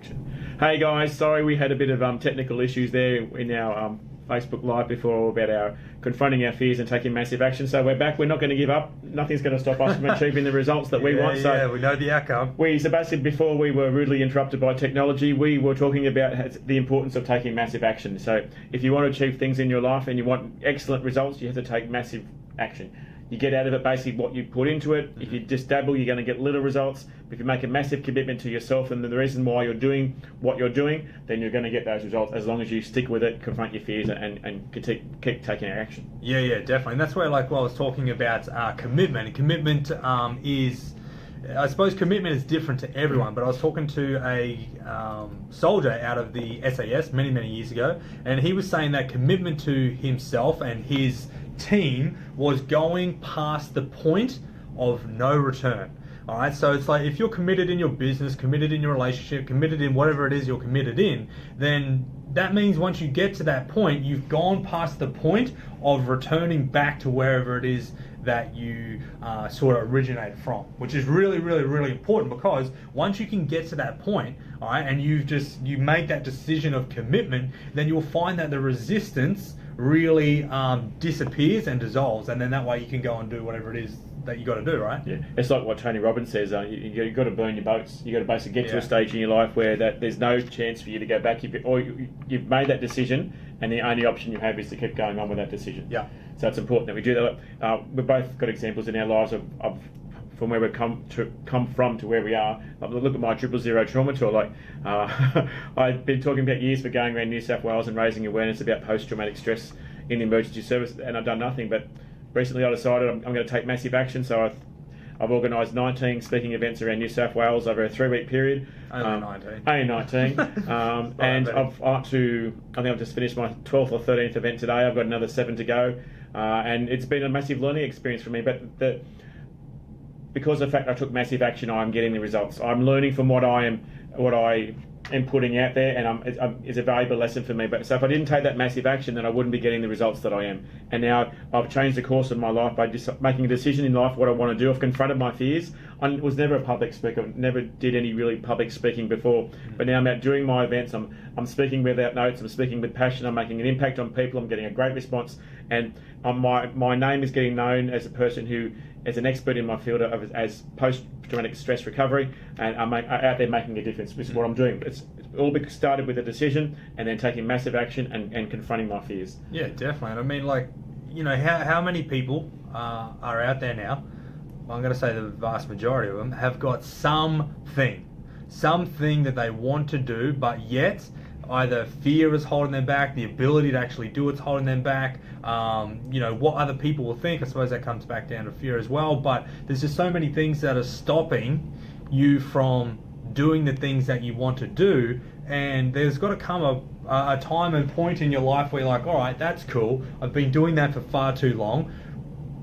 action. Hey guys, sorry we had a bit of technical issues there in our Facebook Live before about our confronting our fears and taking massive action. So we're back. We're not going to give up. Nothing's going to stop us from achieving the results that we want. So we know the outcome. So basically, before we were rudely interrupted by technology, we were talking about the importance of taking massive action. So if you want to achieve things in your life and you want excellent results, you have to take massive action. You get out of it basically what you put into it. If you just dabble, you're going to get little results. If you make a massive commitment to yourself and the reason why you're doing what you're doing, then you're going to get those results as long as you stick with it, confront your fears, and keep taking action. Yeah, definitely. And that's where, like, I was talking about commitment. Commitment is, I suppose, commitment is different to everyone. But I was talking to a soldier out of the SAS many years ago, and he was saying that commitment to himself and his team was going past the point of no return. All right, so it's like if you're committed in your business, committed in your relationship, committed in whatever it is you're committed in, then that means once you get to that point, you've gone past the point of returning back to wherever it is that you sort of originate from, which is really important, because once you can get to that point, all right, and you make that decision of commitment, then you'll find that the resistance really disappears and dissolves, and then that way you can go and do whatever it is that you got to do, right? Yeah, it's like what Tony Robbins says. You've got to burn your boats. You've got to basically get to a stage in your life where there's no chance for you to go back. You've made that decision, and the only option you have is to keep going on with that decision. Yeah. So it's important that we do that. We've both got examples in our lives of from where we've come from to where we are. Look at my 000 trauma tour. Like I've been talking about years for going around New South Wales and raising awareness about post-traumatic stress in the emergency service, and I've done nothing. But recently I decided I'm going to take massive action. So I've organised 19 speaking events around New South Wales over a 3-week period. Only 19. Only 19. And I think I've just finished my 12th or 13th event today. I've got another 7 to go. And it's been a massive learning experience for me. But because of the fact I took massive action, I'm getting the results. I'm learning from what I am putting out there, and it's a valuable lesson for me. But so if I didn't take that massive action, then I wouldn't be getting the results that I am. And now I've changed the course of my life by just making a decision in life what I want to do. I've confronted my fears. I was never a public speaker. I never did any really public speaking before. But now I'm out doing my events. I'm speaking without notes. I'm speaking with passion. I'm making an impact on people. I'm getting a great response, and my name is getting known as a person who is an expert in my field as post-traumatic stress recovery, and I'm out there making a difference. This is what I'm doing. It's all started with a decision, and then taking massive action and confronting my fears. Yeah, definitely. And I mean, like, you know, how many people are out there now? I'm going to say the vast majority of them have got something that they want to do, but yet either fear is holding them back, the ability to actually do it's holding them back, you know, what other people will think. I suppose that comes back down to fear as well, but there's just so many things that are stopping you from doing the things that you want to do, and there's got to come a time and point in your life where you're like, all right, that's cool, I've been doing that for far too long.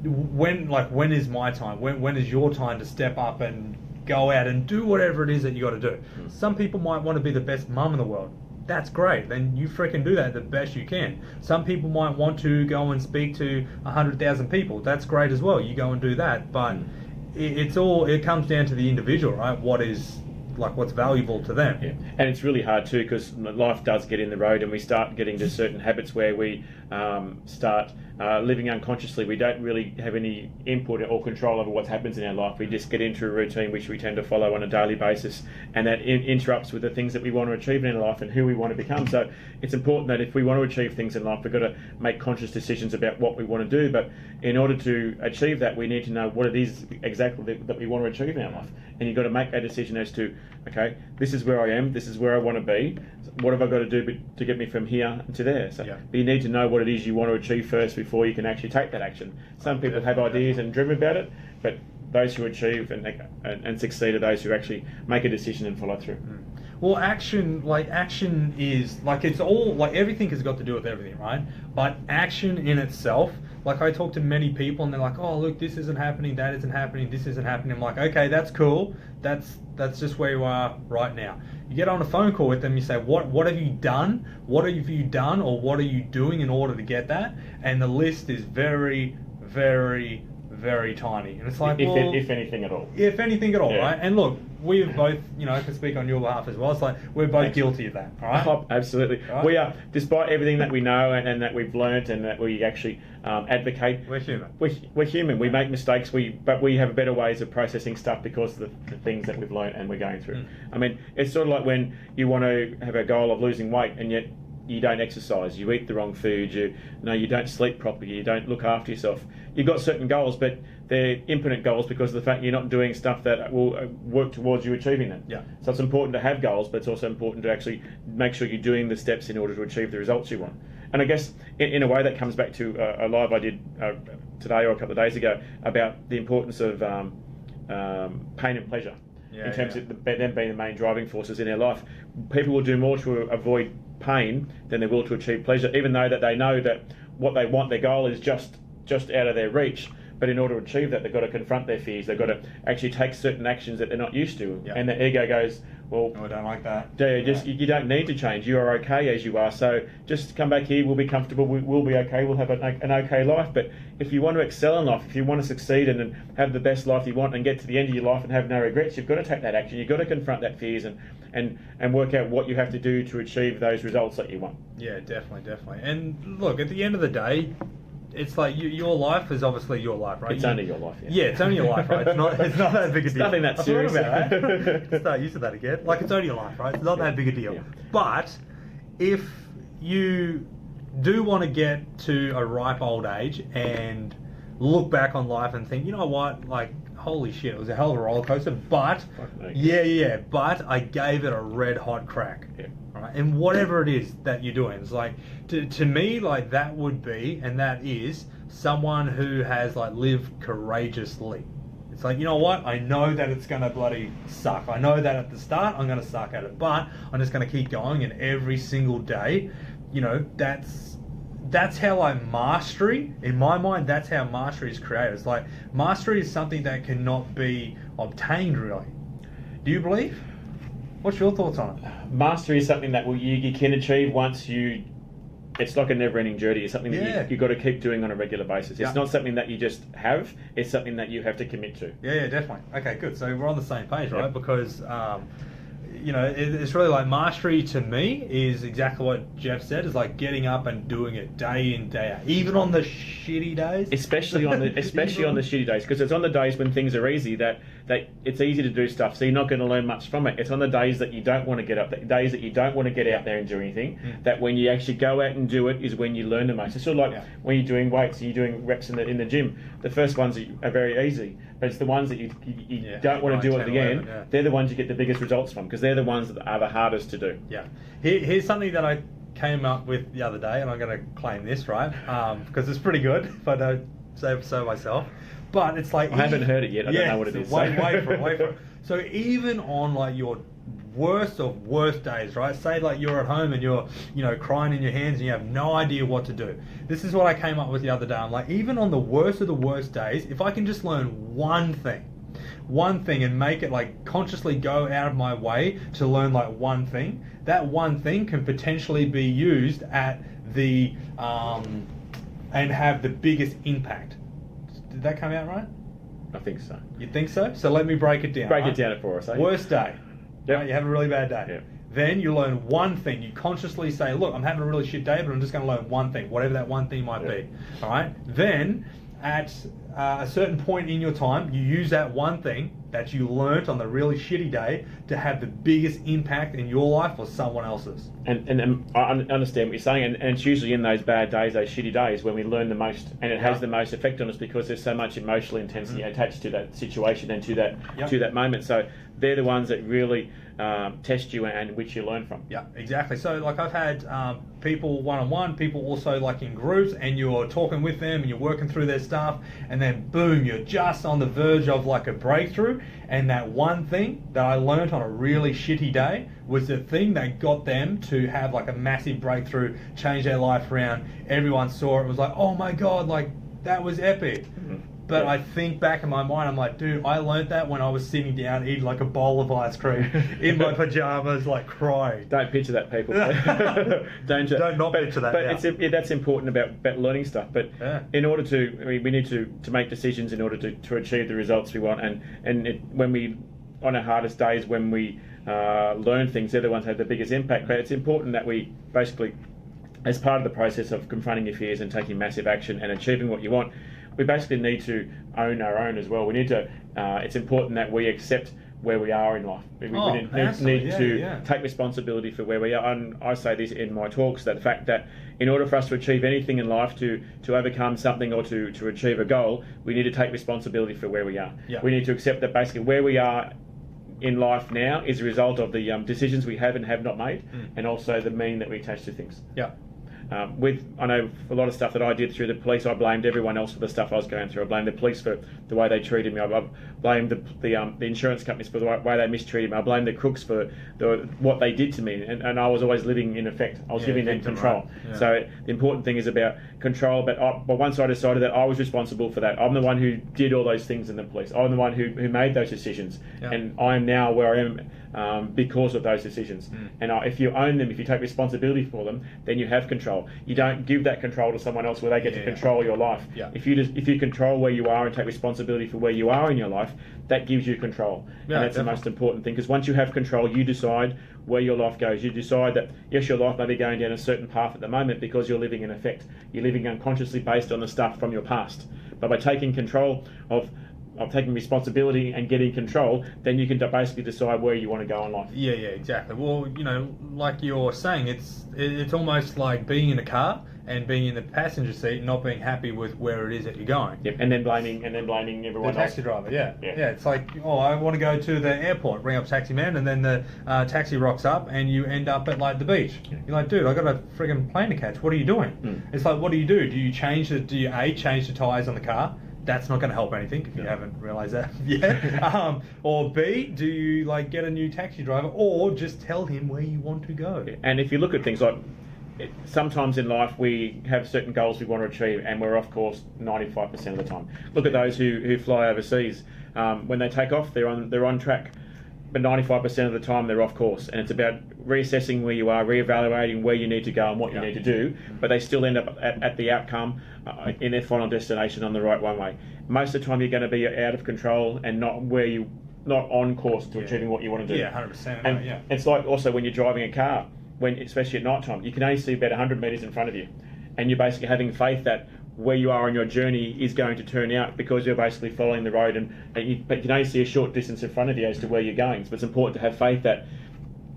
When is my time? When is your time to step up and go out and do whatever it is that you got to do? Some people might want to be the best mum in the world. That's great. Then you freaking do that the best you can. Some people might want to go and speak to 100,000 people. That's great as well. You go and do that. But it comes down to the individual, right? What's valuable to them. Yeah. And it's really hard too, because life does get in the road, and we start getting to certain habits where we start living unconsciously. We don't really have any input or control over what happens in our life. We just get into a routine which we tend to follow on a daily basis, and that interrupts with the things that we want to achieve in our life and who we want to become. So it's important that if we want to achieve things in life, we've got to make conscious decisions about what we want to do. But in order to achieve that, we need to know what it is exactly that we want to achieve in our life. And you've got to make a decision as to, okay, this is where I am, this is where I want to be, what have I got to do to get me from here to there? So but you need to know what it is you want to achieve first before you can actually take that action. Some people have ideas and dream about it, but those who achieve and succeed are those who actually make a decision and follow through. Well, action is like, it's all like, everything has got to do with everything, right? But action in itself, like, I talk to many people and they're like, oh, look, this isn't happening, that isn't happening, this isn't happening. I'm like, okay, that's cool. That's just where you are right now. You get on a phone call with them, you say, what have you done? What have you done, or what are you doing in order to get that? And the list is very very tiny. And it's like, if anything at all. If anything at all, right? And look, we've both, I can speak on your behalf as well. It's like we're both guilty of that, right? Oh, absolutely. Right? We are, despite everything that we know and that we've learnt and that we actually advocate. We're human. We're human. We make mistakes. But we have better ways of processing stuff because of the things that we've learnt and we're going through. I mean, it's sort of like when you want to have a goal of losing weight and yet you don't exercise, you eat the wrong food, you don't sleep properly, you don't look after yourself. You've got certain goals, but they're impotent goals because of the fact you're not doing stuff that will work towards you achieving them. Yeah. So it's important to have goals, but it's also important to actually make sure you're doing the steps in order to achieve the results you want. And I guess in a way that comes back to a live I did today or a couple of days ago about the importance of pain and pleasure. In terms of them being the main driving forces in our life. People will do more to avoid pain than they will to achieve pleasure, even though that they know that what they want, their goal is just out of their reach. But in order to achieve that, they've got to confront their fears. They've got to actually take certain actions that they're not used to. And the ego goes, well, I don't like that. You don't need to change. You are okay as you are. So just come back here. We'll be comfortable. We'll be okay. We'll have an okay life. But if you want to excel in life, if you want to succeed and have the best life you want and get to the end of your life and have no regrets, you've got to take that action. You've got to confront that fears and work out what you have to do to achieve those results that you want. Yeah, definitely. And look, at the end of the day, it's like your life is obviously your life, right? It's only your life, yeah. It's only your life, right? It's not that big a deal. It's nothing that serious. About that. Start used to that again. Like, it's only your life, right? It's not that big a deal. Yeah. But if you do want to get to a ripe old age and look back on life and think, you know what, like, holy shit, it was a hell of a roller coaster, but but I gave it a red hot crack. Yeah. Right? And whatever it is that you're doing, it's like to me, like, that would be, and that is someone who has like lived courageously. It's like, you know what, I know that it's gonna bloody suck. I know that at the start I'm gonna suck at it, but I'm just gonna keep going, and every single day, that's how mastery, in my mind, that's how mastery is created. It's like mastery is something that cannot be obtained, really. Do you believe? What's your thoughts on it? Mastery is something that you can achieve once you... It's like a never-ending journey. It's something that you've got to keep doing on a regular basis. It's not something that you just have. It's something that you have to commit to. Yeah, definitely. Okay, good. So we're on the same page, right? Because... it's really like mastery to me is exactly what Jeff said. Is like getting up and doing it day in, day out, even on the shitty days. Especially on the shitty days, because it's on the days when things are easy that it's easy to do stuff. So you're not going to learn much from it. It's on the days that you don't want to get up, the days that you don't want to get out there and do anything. That when you actually go out and do it is when you learn the most. It's sort of like when you're doing weights and you're doing reps in the gym. The first ones are very easy, but it's the ones that you don't want to do at the end. They're the ones you get the biggest results from, because they're the ones that are the hardest to do. Yeah. Here's something that I came up with the other day, and I'm going to claim this, right? Because it's pretty good, if I don't say so myself. But it's like... I haven't heard it yet. I don't know what it is. Wait for it. So even on like your worst of worst days, right? Say like you're at home and you're, crying in your hands and you have no idea what to do. This is what I came up with the other day. I'm like, even on the worst of the worst days, if I can just learn one thing and make it like consciously go out of my way to learn like one thing, that one thing can potentially be used at the and have the biggest impact. Did that come out right? I think so. You think so? So let me break it down. Break it down for us. Worst day. Yep. Right? You have a really bad day. Yep. Then you learn one thing. You consciously say, look, I'm having a really shit day, but I'm just going to learn one thing, whatever that one thing might be. All right? Then at a certain point in your time, you use that one thing that you learnt on the really shitty day to have the biggest impact in your life or someone else's. And I understand what you're saying, and it's usually in those bad days, those shitty days, when we learn the most, and it has the most effect on us, because there's so much emotional intensity attached to that situation and to that moment. So they're the ones that really test you and which you learn from. Yeah, exactly. So like I've had people one-on-one, people also like in groups, and you're talking with them and you're working through their stuff, and then boom, you're just on the verge of like a breakthrough, and that one thing that I learned on a really shitty day was the thing that got them to have like a massive breakthrough, change their life around. Everyone saw it, was like, oh my God, like that was epic. but I think back in my mind, I'm like, dude, I learned that when I was sitting down eating like a bowl of ice cream in my pajamas, like crying. Don't picture that, people. Don't not picture that. But that's important about learning stuff. But in order to, we need to make decisions in order to achieve the results we want. And when we, on our hardest days, when we learn things, they're the ones that have the biggest impact. But it's important that we basically, as part of the process of confronting your fears and taking massive action and achieving what you want, we basically need to own our own as well. We need to. It's important that we accept where we are in life. We need to take responsibility for where we are. And I say this in my talks, that the fact that in order for us to achieve anything in life, to overcome something or to achieve a goal, we need to take responsibility for where we are. Yeah. We need to accept that basically where we are in life now is a result of the decisions we have and have not made, and also the meaning that we attach to things. Yeah. I know a lot of stuff that I did through the police, I blamed everyone else for the stuff I was going through. I blamed the police for the way they treated me. I blamed the insurance companies for the way they mistreated me. I blamed the crooks for what they did to me, and I was always living in effect. I was giving them control. Right. Yeah. So the important thing is about control. But once I decided that I was responsible for that, I'm the one who did all those things in the police. I'm the one who made those decisions, and I am now where I am because of those decisions. And if you own them, if you take responsibility for them, then you have control. You don't give that control to someone else where they get to control your life. Yeah. If you control where you are and take responsibility for where you are in your life, that gives you control. Yeah, and that's the most important thing, because once you have control, you decide where your life goes. You decide that, yes, your life may be going down a certain path at the moment because you're living in effect. You're living unconsciously based on the stuff from your past. But by taking control of taking responsibility and getting control, then you can basically decide where you want to go in life. Yeah, exactly. Well, like you're saying, it's almost like being in a car and being in the passenger seat and not being happy with where it is that you're going. Yep. And then blaming everyone else. The taxi driver, yeah. It's like, I want to go to the airport, ring up taxi man, and then the taxi rocks up and you end up at like the beach. Yeah. You're like, dude, I got a friggin' plane to catch. What are you doing? It's like, what do? Do you change the tyres on the car? That's not going to help anything if you haven't realised that yet. Or B, do you get a new taxi driver, or just tell him where you want to go? And if you look at things like, sometimes in life we have certain goals we want to achieve, and we're off course 95% of the time. Look at those who fly overseas. When they take off, they're on track, but 95% of the time they're off course, and it's about reassessing where you are, reevaluating where you need to go and what you need to do, but they still end up at the outcome in their final destination on the right one way. Most of the time you're going to be out of control and not on course to achieving what you want to do. Yeah, 100%. And it's like also when you're driving a car, especially at night time, you can only see about 100 metres in front of you, and you're basically having faith that where you are on your journey is going to turn out, because you're basically following the road, but you can only see a short distance in front of you as to where you're going. So it's important to have faith that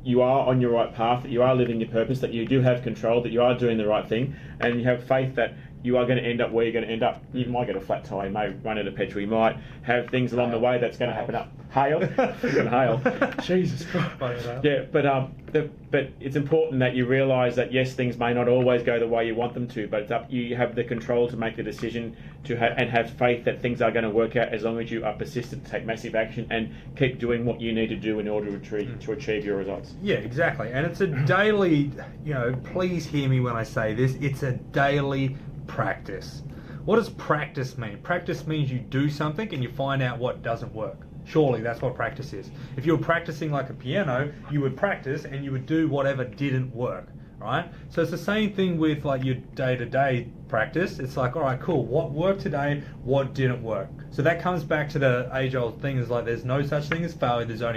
you are on your right path, that you are living your purpose, that you do have control, that you are doing the right thing, and you have faith that you are going to end up where you're going to end up. You might get a flat tire, you may run out of petrol, you might have things along the way that's going to happen. Hail? Freaking hail. Jesus Christ. Yeah, but it's important that you realise that yes, things may not always go the way you want them to, but it's up, you have the control to make the decision and have faith that things are going to work out, as long as you are persistent, take massive action, and keep doing what you need to do in order to achieve your results. Yeah, exactly. And it's a daily, please hear me when I say this, it's a daily practice. What does practice mean? Practice means you do something and you find out what doesn't work. Surely that's what practice is. If you were practicing like a piano, you would practice and you would do whatever didn't work, right? So it's the same thing with your day-to-day practice. It's like, all right, cool, what worked today, what didn't work? So that comes back to the age-old thing, is there's no such thing as failure, there's only